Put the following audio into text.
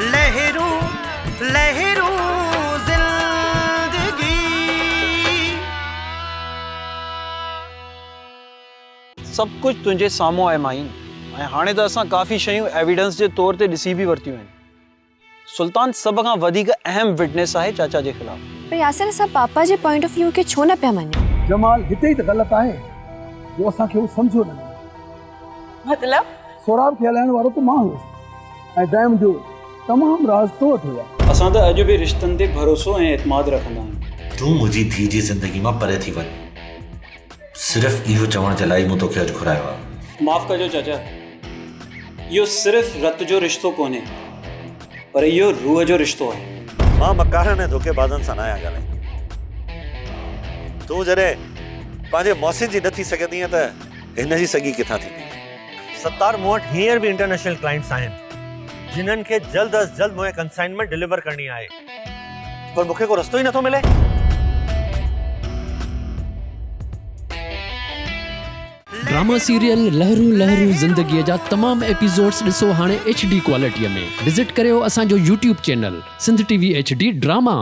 लहरू लहरू जिंदगी। सब कुछ तुझे साम्हूं आहे माइन। हाणे त असां काफ़ी शयूं एविडेंस जे तौर ते ॾिसी बि वरतियूं आहिनि। सुल्तान सब खां वधीक अहम विटनेस आहे चाचा जे खिलाफ। पर यासिर असां पापा जे पॉइंट ऑफ व्यू खे छो न पिया मञूं? जमाल हिते ई त ग़लति आहे जो असांखे उहो सम्झो न। मतलब सोराब खे हलाइण वारो त मां हुयुसि ऐं डैम जो तमामु राज़ तो वटि हुया। असां त अॼु बि रिश्तनि ते भरोसो ऐं एतमाद रखंदा आहियूं। तूं मुंहिंजी धीउ जी ज़िंदगी मां परे थी वञ। सिर्फ़ इहो चवण जे लाइ मूं तोखे अॼु घुरायो आहे। माफ़ कजो चाचा, इहो सिर्फ़ रत जो रिश्तो कोन्हे, पर इहो रूह जो रिश्तो आहे। मां मकारनि ऐं धोखेबाज़नि सां न आहियां ॻाल्हाईंदो। तूं जॾहिं पंहिंजे मौसिन जी न थी सघंदी त हिन जी सॻी किथां थींदी? सत्तार मूं वटि हींअर बि इंटरनेशनल क्लाइंट्स आहिनि जिन्हनि खे जल्द अज़ जल्द मुंहिंजे कंसाइनमेंट डिलीवर करणी आहे, पर मूंखे को रस्तो ई नथो मिले। ड्रामा सीरियल लहरू लहरू ज़िंदगीअ जा तमाम एपिसोड्स ॾिसो हाणे HD क्वालिटीअ में। विज़िट करियो असांजो YouTube channel Sindh TV HD drama.